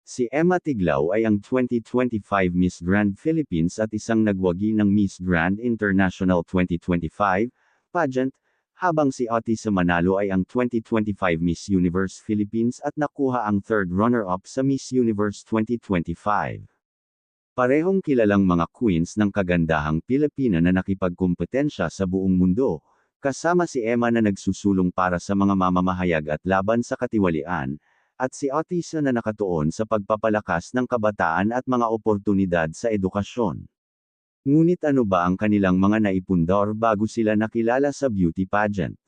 Si Emma Tiglao ay ang 2025 Miss Grand Philippines at isang nagwagi ng Miss Grand International 2025 pageant, habang si Otis Manalo ay ang 2025 Miss Universe Philippines at nakuha ang third runner-up sa Miss Universe 2025. Parehong kilalang mga queens ng kagandahang Pilipina na nakipagkumpetensya sa buong mundo, kasama si Emma na nagsusulong para sa mga mamamahayag at laban sa katiwalian, at si Otis na nakatuon sa pagpapalakas ng kabataan at mga oportunidad sa edukasyon. Ngunit ano ba ang kanilang mga naipundar bago sila nakilala sa beauty pageant?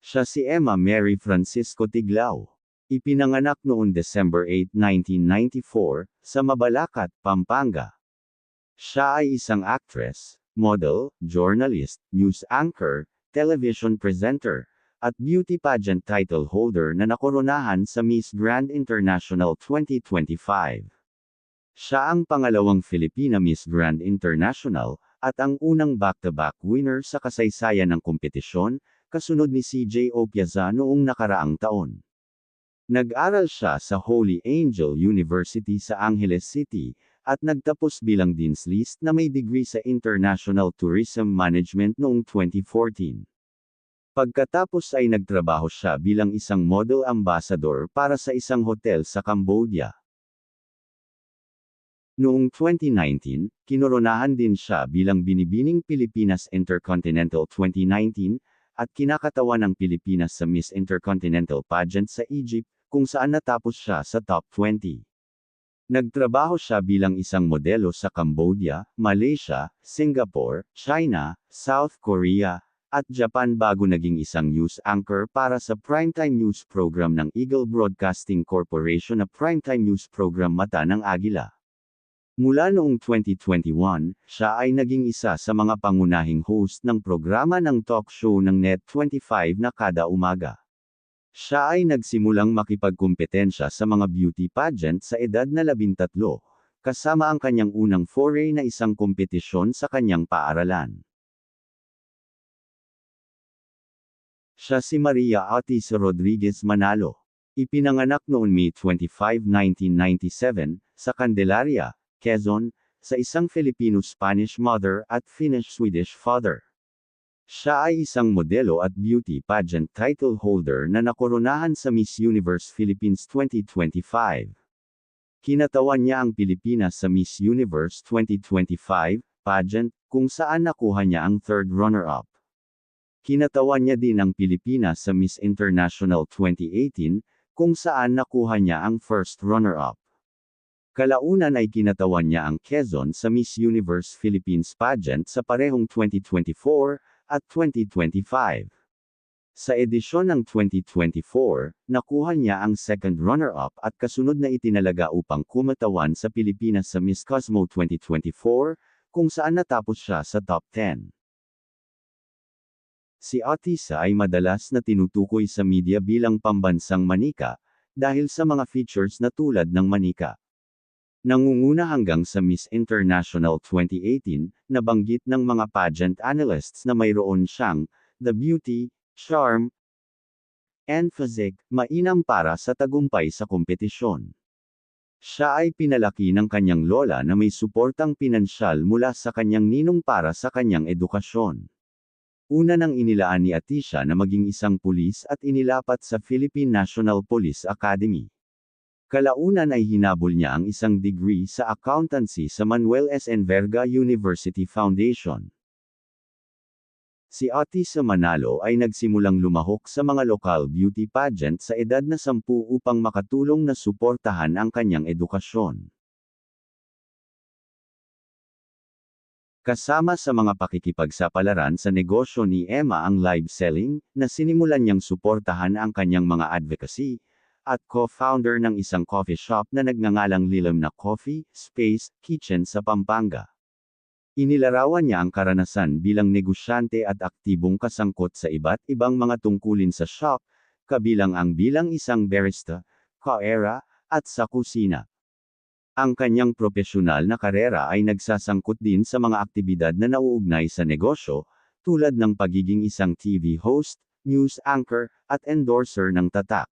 Siya si Emma Mary Francisco Tiglao. Ipinanganak noong December 8, 1994, sa Mabalacat, Pampanga. Siya ay isang actress, model, journalist, news anchor, television presenter, at beauty pageant title holder na nakoronahan sa Miss Grand International 2025. Siya ang pangalawang Filipina Miss Grand International, at ang unang back-to-back winner sa kasaysayan ng kompetisyon, kasunod ni CJ Opiaza noong nakaraang taon. Nag-aral siya sa Holy Angel University sa Angeles City, at nagtapos bilang Dean's List na may degree sa International Tourism Management noong 2014. Pagkatapos ay nagtrabaho siya bilang isang model ambassador para sa isang hotel sa Cambodia. Noong 2019, kinoronahan din siya bilang Binibining Pilipinas Intercontinental 2019, at kinakatawan ng Pilipinas sa Miss Intercontinental Pageant sa Egypt, kung saan natapos siya sa top 20. Nagtrabaho siya bilang isang modelo sa Cambodia, Malaysia, Singapore, China, South Korea, at Japan bago naging isang news anchor para sa primetime news program ng Eagle Broadcasting Corporation na primetime news program Mata ng Agila. Mula noong 2021, siya ay naging isa sa mga pangunahing host ng programa ng talk show ng Net25 na kada umaga. Siya ay nagsimulang makipagkumpetensya sa mga beauty pageant sa edad na 13, kasama ang kanyang unang foray na isang kompetisyon sa kanyang paaralan. Siya si Maria Otis Rodriguez Manalo. Ipinanganak noong May 25, 1997, sa Candelaria, Quezon, sa isang Filipino-Spanish mother at Finnish-Swedish father. Siya ay isang modelo at beauty pageant title holder na nakoronahan sa Miss Universe Philippines 2025. Kinatawan niya ang Pilipinas sa Miss Universe 2025 pageant, kung saan nakuha niya ang third runner-up. Kinatawan niya din ang Pilipinas sa Miss International 2018, kung saan nakuha niya ang first runner-up. Kalaunan ay kinatawan niya ang Quezon sa Miss Universe Philippines pageant sa parehong 2024, at 2025. Sa edisyon ng 2024, nakuha niya ang second runner-up at kasunod na itinalaga upang kumatawan sa Pilipinas sa Miss Cosmo 2024, kung saan natapos siya sa top 10. Si Otis ay madalas na tinutukoy sa media bilang pambansang manika, dahil sa mga features na tulad ng manika. Nangunguna hanggang sa Miss International 2018, nabanggit ng mga pageant analysts na mayroon siyang the beauty, charm, and physique, mainam para sa tagumpay sa kompetisyon. Siya ay pinalaki ng kanyang lola na may suportang pinansyal mula sa kanyang ninong para sa kanyang edukasyon. Una nang inilaan ni Atisha na maging isang pulis at inilapat sa Philippine National Police Academy. Kalaunan ay hinabol niya ang isang degree sa accountancy sa Manuel S. Enverga University Foundation. Si Otis Manalo ay nagsimulang lumahok sa mga local beauty pageant sa edad na 10 upang makatulong na suportahan ang kanyang edukasyon. Kasama sa mga pakikipagsapalaran sa negosyo ni Emma ang live selling, na sinimulan niyang suportahan ang kanyang mga advocacy, at co-founder ng isang coffee shop na nagngangalang Lilam na Coffee, Space, Kitchen sa Pampanga. Inilarawan niya ang karanasan bilang negosyante at aktibong kasangkot sa iba't ibang mga tungkulin sa shop, kabilang ang bilang isang barista, caera, at sa kusina. Ang kanyang propesyonal na karera ay nagsasangkot din sa mga aktibidad na nauugnay sa negosyo, tulad ng pagiging isang TV host, news anchor, at endorser ng tatak.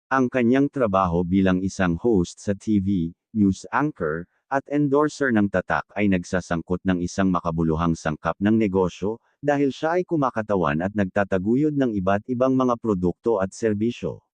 Ang kanyang trabaho bilang isang host sa TV, news anchor, at endorser ng tatak ay nagsasangkot ng isang makabuluhang sangkap ng negosyo, dahil siya ay kumakatawan at nagtataguyod ng iba't ibang mga produkto at serbisyo.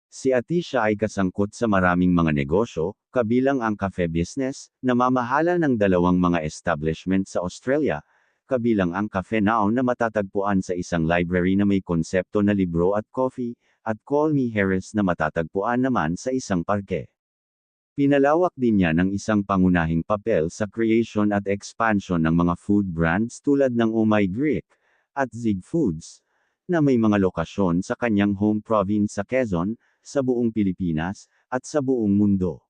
Si Atisha ay kasangkot sa maraming mga negosyo, kabilang ang cafe business, namamahala ng dalawang mga establishment sa Australia, kabilang ang Cafe Now na matatagpuan sa isang library na may konsepto na libro at coffee, at Call Me Harris na matatagpuan naman sa isang parke. Pinalawak din niya ng isang pangunahing papel sa creation at expansion ng mga food brands tulad ng Oh My Greek, at Zig Foods, na may mga lokasyon sa kanyang home province sa Quezon, sa buong Pilipinas, at sa buong mundo.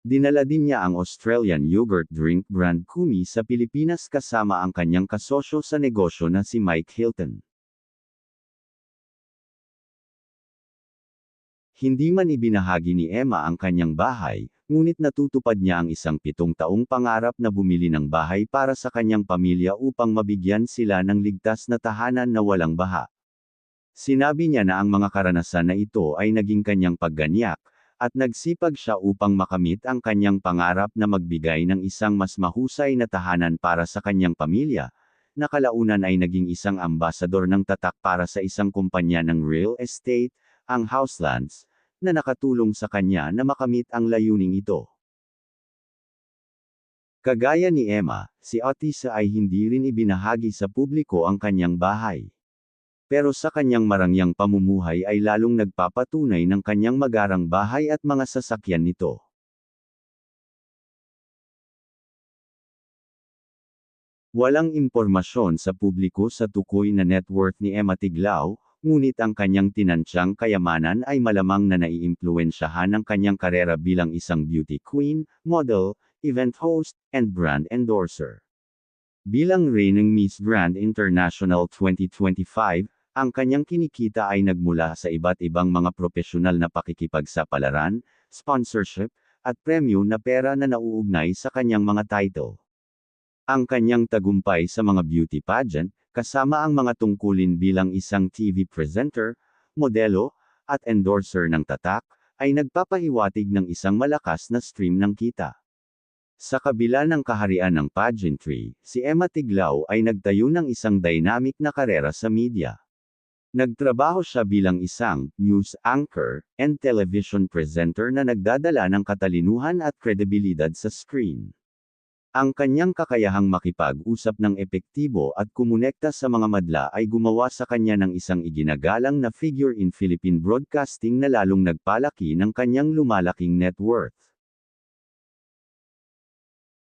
Dinala din niya ang Australian yogurt drink brand Kumi sa Pilipinas kasama ang kanyang kasosyo sa negosyo na si Mike Hilton. Hindi man ibinahagi ni Emma ang kanyang bahay, ngunit natutupad niya ang isang 7 taong pangarap na bumili ng bahay para sa kanyang pamilya upang mabigyan sila ng ligtas na tahanan na walang baha. Sinabi niya na ang mga karanasan na ito ay naging kanyang pagganyak, at nagsipag siya upang makamit ang kanyang pangarap na magbigay ng isang mas mahusay na tahanan para sa kanyang pamilya, na kalaunan ay naging isang ambasador ng tatak para sa isang kumpanya ng real estate, ang Houselands, na nakatulong sa kanya na makamit ang layuning ito. Kagaya ni Emma, si Atisha ay hindi rin ibinahagi sa publiko ang kanyang bahay. Pero sa kanyang marangyang pamumuhay ay lalong nagpapatunay ng kanyang magarang bahay at mga sasakyan nito. Walang impormasyon sa publiko sa tukoy na net worth ni Emma Tiglao, ngunit ang kanyang tinansyang kayamanan ay malamang na naiimpluwensyahan ng kanyang karera bilang isang beauty queen, model, event host, and brand endorser. Bilang reigning Miss Grand International 2025, ang kanyang kinikita ay nagmula sa iba't ibang mga profesional na pakikipagsapalaran, sponsorship, at premyo na pera na nauugnay sa kanyang mga title. Ang kanyang tagumpay sa mga beauty pageant, kasama ang mga tungkulin bilang isang TV presenter, modelo, at endorser ng tatak, ay nagpapahiwatig ng isang malakas na stream ng kita. Sa kabila ng kaharian ng pageantry, si Emma Tiglao ay nagtayo ng isang dynamic na karera sa media. Nagtrabaho siya bilang isang news anchor and television presenter na nagdadala ng katalinuhan at kredibilidad sa screen. Ang kanyang kakayahang makipag-usap ng epektibo at kumonekta sa mga madla ay gumawa sa kanya ng isang iginagalang na figure in Philippine broadcasting na lalong nagpalaki ng kanyang lumalaking net worth.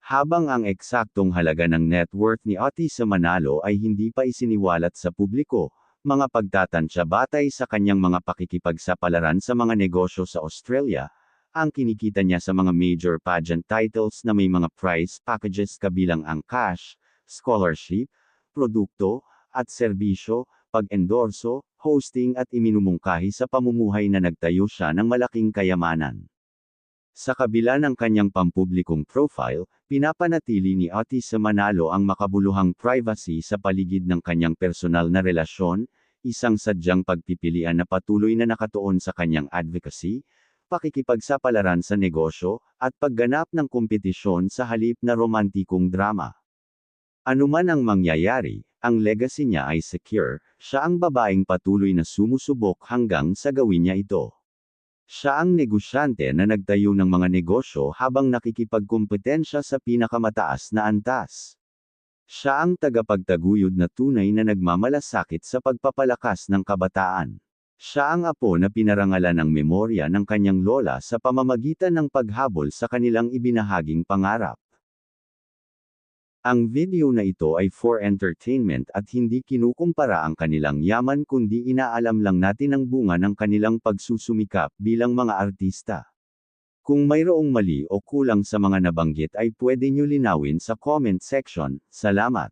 Habang ang eksaktong halaga ng net worth ni Atisha Manalo ay hindi pa isiniwalat sa publiko, mga pagtatansya batay sa kanyang mga pakikipagsapalaran sa mga negosyo sa Australia, ang kinikita niya sa mga major pageant titles na may mga prize packages kabilang ang cash, scholarship, produkto, at serbisyo, pag-endorso, hosting at iminumungkahi sa pamumuhay na nagtayo siya ng malaking kayamanan. Sa kabila ng kanyang pampublikong profile, pinapanatili ni Atisha Manalo ang makabuluhang privacy sa paligid ng kanyang personal na relasyon, isang sadyang pagpipilian na patuloy na nakatuon sa kanyang advocacy, pakikipagsapalaran sa negosyo, at pagganap ng kompetisyon sa halip na romantikong drama. Anuman ang mangyayari, ang legacy niya ay secure, siya ang babaeng patuloy na sumusubok hanggang sa gawin niya ito. Siya ang negosyante na nagtayo ng mga negosyo habang nakikipagkompetensya sa pinakamataas na antas. Siya ang tagapagtaguyod na tunay na nagmamalasakit sa pagpapalakas ng kabataan. Siya ang apo na pinarangalan ng memorya ng kanyang lola sa pamamagitan ng paghabol sa kanilang ibinahaging pangarap. Ang video na ito ay for entertainment at hindi kinukumpara ang kanilang yaman kundi inaalam lang natin ang bunga ng kanilang pagsusumikap bilang mga artista. Kung mayroong mali o kulang sa mga nabanggit ay pwede nyo linawin sa comment section. Salamat.